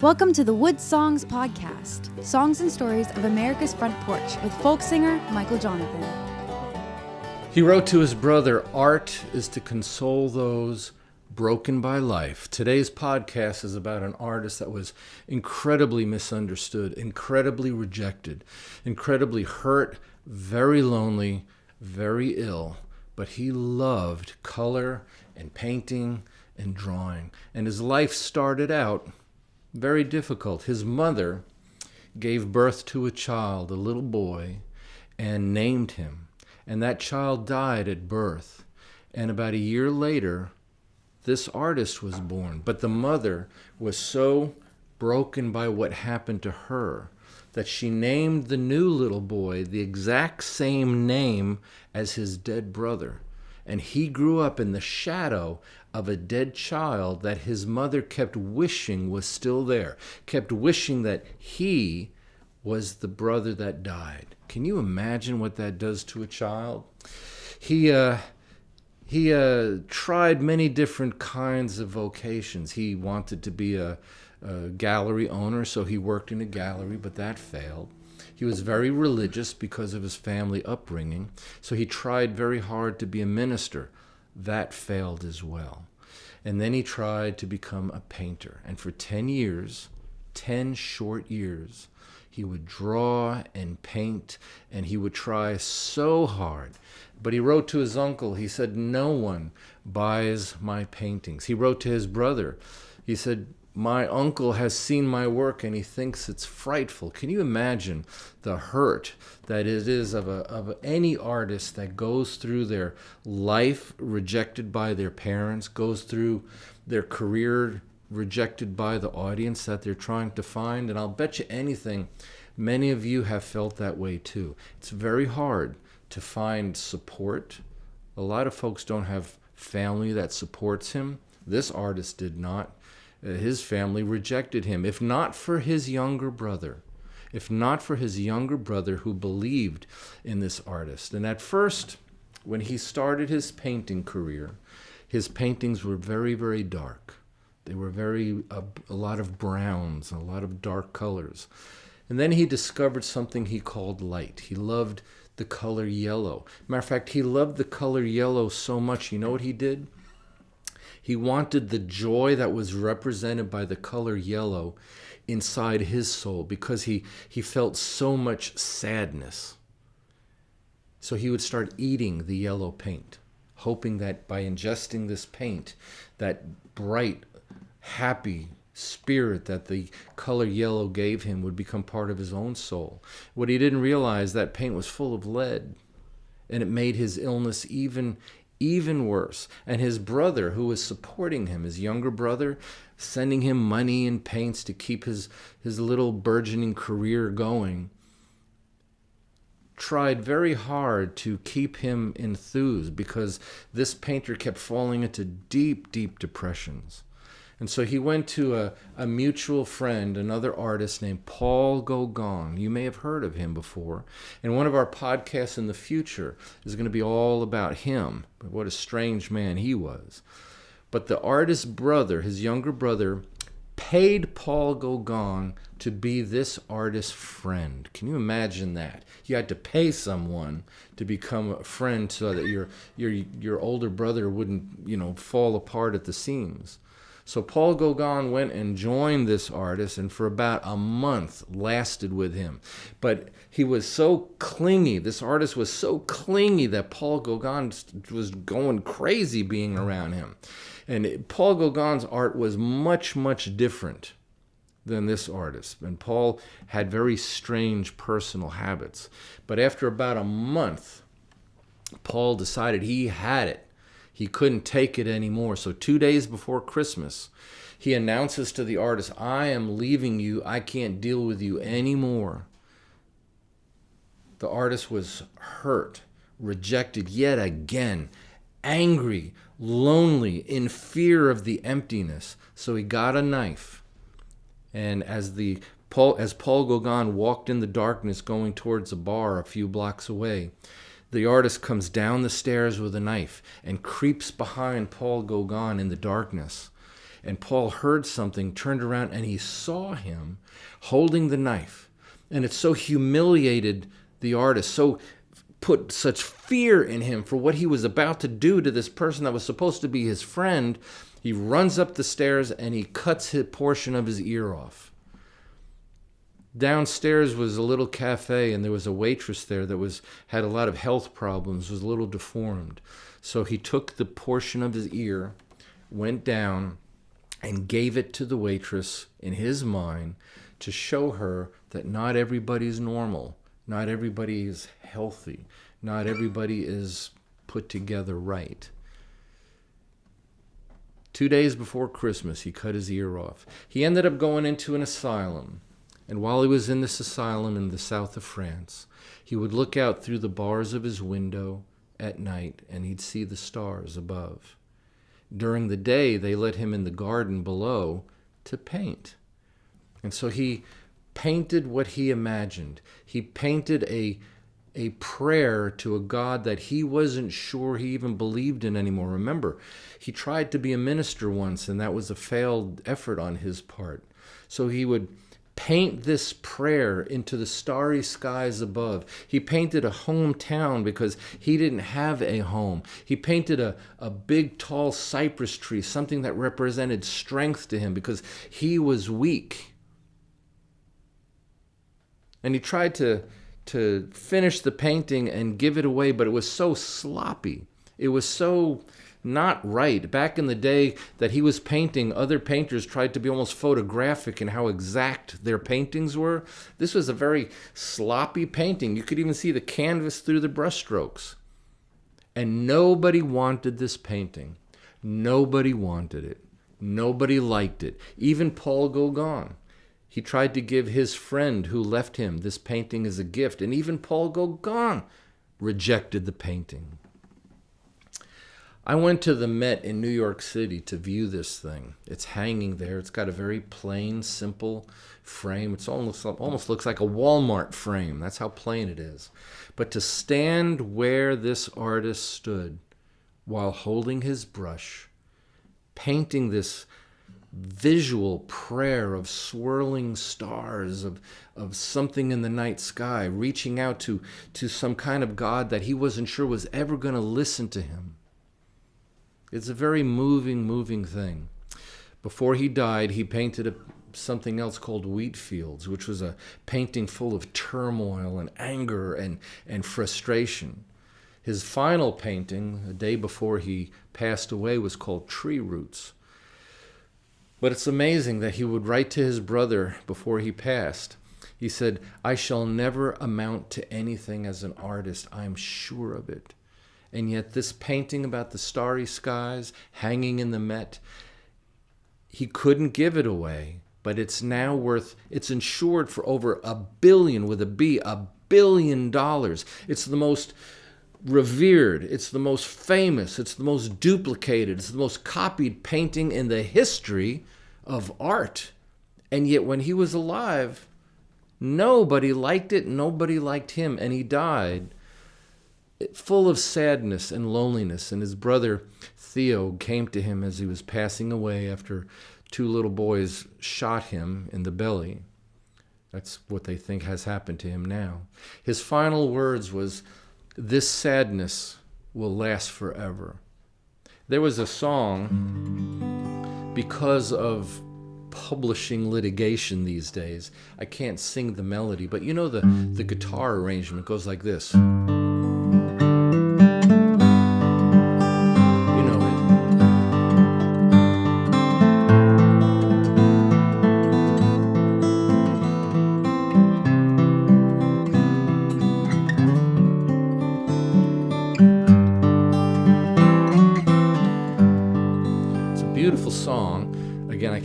Welcome to the WoodSongs PODCAST, songs and stories of America's front porch with folk singer Michael Jonathan. He wrote to his brother, "Art is to console those broken by life." Today's podcast is about an artist that was incredibly misunderstood, incredibly rejected, incredibly hurt, very lonely, very ill, but he loved color and painting and drawing. And his life started out very difficult. His mother gave birth to a child, a little boy, and named him. And that child died at birth. And about a year later, this artist was born. But the mother was so broken by what happened to her that she named the new little boy the exact same name as his dead brother. And he grew up in the shadow of a dead child that his mother kept wishing was still there, kept wishing that he was the brother that died. Can you imagine what that does to a child? He tried many different kinds of vocations. He wanted to be a gallery owner, so he worked in a gallery, but that failed. He was very religious because of his family upbringing, so he tried very hard to be a minister. That failed as well. And then he tried to become a painter. And for 10 years, 10 short years, he would draw and paint, and he would try so hard. But he wrote to his uncle, he said, "No one buys my paintings." He wrote to his brother, he said, "My uncle has seen my work and he thinks it's frightful." Can you imagine the hurt that it is of any artist that goes through their life rejected by their parents, goes through their career rejected by the audience that they're trying to find? And I'll bet you anything, many of you have felt that way too. It's very hard to find support. A lot of folks don't have family that supports him. This artist did not. His family rejected him, if not for his younger brother who believed in this artist. And at first, when he started his painting career, his paintings were very, very dark. They were a lot of browns and a lot of dark colors. And then he discovered something he called light. He loved the color yellow. Matter of fact, he loved the color yellow so much, you know what he did? He wanted the joy that was represented by the color yellow inside his soul because he felt so much sadness. So he would start eating the yellow paint, hoping that by ingesting this paint, that bright, happy spirit that the color yellow gave him would become part of his own soul. What he didn't realize, that paint was full of lead, and it made his illness even worse. And his brother, who was supporting him, his younger brother, sending him money and paints to keep his little burgeoning career going, tried very hard to keep him enthused because this painter kept falling into deep, deep depressions. And so he went to a mutual friend, another artist named Paul Gauguin. You may have heard of him before. And one of our podcasts in the future is going to be all about him. What a strange man he was. But the artist's brother, his younger brother, paid Paul Gauguin to be this artist's friend. Can you imagine that? You had to pay someone to become a friend so that your older brother wouldn't, fall apart at the seams. So Paul Gauguin went and joined this artist, and for about a month lasted with him. But he was so clingy, this artist was so clingy that Paul Gauguin was going crazy being around him. And Paul Gauguin's art was much, much different than this artist. And Paul had very strange personal habits. But after about a month, Paul decided he had it. He couldn't take it anymore. So 2 days before Christmas, he announces to the artist, "I am leaving you. I can't deal with you anymore." The artist was hurt, rejected yet again, angry, lonely, in fear of the emptiness. So he got a knife. And as Paul Gauguin walked in the darkness going towards a bar a few blocks away, the artist comes down the stairs with a knife and creeps behind Paul Gauguin in the darkness. And Paul heard something, turned around, and he saw him holding the knife. And it so humiliated the artist, so put such fear in him for what he was about to do to this person that was supposed to be his friend. He runs up the stairs and he cuts a portion of his ear off. Downstairs was a little cafe, and there was a waitress there that had a lot of health problems, was a little deformed. So he took the portion of his ear, went down, and gave it to the waitress in his mind to show her that not everybody is normal, not everybody is healthy, not everybody is put together right. 2 days before Christmas, he cut his ear off. He ended up going into an asylum. And while he was in this asylum in the south of France, he would look out through the bars of his window at night, and he'd see the stars above. During the day, they let him in the garden below to paint. And so he painted what he imagined. He painted a prayer to a God that he wasn't sure he even believed in anymore. Remember, he tried to be a minister once, and that was a failed effort on his part. So he would paint this prayer into the starry skies above. He painted a hometown because he didn't have a home. He painted a big, tall cypress tree, something that represented strength to him because he was weak. And he tried to finish the painting and give it away, but it was so sloppy. It was so not right. Back in the day that he was painting, other painters tried to be almost photographic in how exact their paintings were. This was a very sloppy painting. You could even see the canvas through the brushstrokes. And nobody wanted this painting. Nobody wanted it. Nobody liked it. Even Paul Gauguin. He tried to give his friend who left him this painting as a gift, and even Paul Gauguin rejected the painting. I went to the Met in New York City to view this thing. It's hanging there. It's got a very plain, simple frame. It almost looks like a Walmart frame. That's how plain it is. But to stand where this artist stood while holding his brush, painting this visual prayer of swirling stars, of something in the night sky, reaching out to some kind of God that he wasn't sure was ever going to listen to him. It's a very moving thing. Before he died, he painted something else called Wheat Fields, which was a painting full of turmoil and anger and frustration. His final painting, a day before he passed away, was called Tree Roots. But it's amazing that he would write to his brother before he passed. He said, "I shall never amount to anything as an artist, I'm sure of it." And yet this painting about the starry skies hanging in the Met, he couldn't give it away, but it's insured for over $1 billion with a B, $1 billion. It's the most revered, it's the most famous, it's the most duplicated, it's the most copied painting in the history of art. And yet when he was alive, nobody liked it, nobody liked him, and he died full of sadness and loneliness. And his brother Theo came to him as he was passing away after 2 little boys shot him in the belly. That's what they think has happened to him now. His final words was, "This sadness will last forever." There was a song, because of publishing litigation these days, I can't sing the melody, but you know the guitar arrangement goes like this.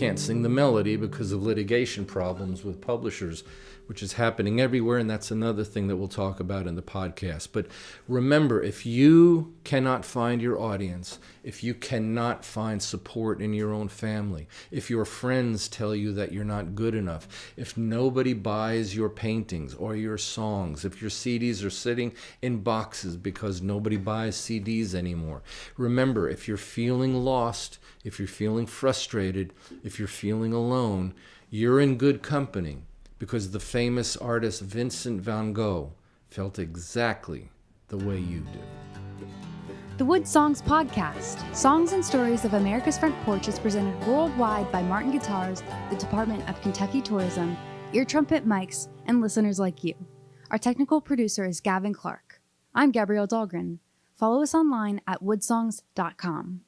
can't sing the melody because of litigation problems with publishers, which is happening everywhere, and that's another thing that we'll talk about in the podcast. But remember, if you cannot find your audience, if you cannot find support in your own family, if your friends tell you that you're not good enough, if nobody buys your paintings or your songs, if your CDs are sitting in boxes because nobody buys CDs anymore, remember, if you're feeling lost, if you're feeling frustrated, if you're feeling alone, you're in good company, because the famous artist Vincent van Gogh felt exactly the way you do. The WoodSongs Podcast, songs and stories of America's Front Porch, is presented worldwide by Martin Guitars, the Department of Kentucky Tourism, Ear Trumpet Mics, and listeners like you. Our technical producer is Gavin Clark. I'm Gabrielle Dahlgren. Follow us online at woodsongs.com.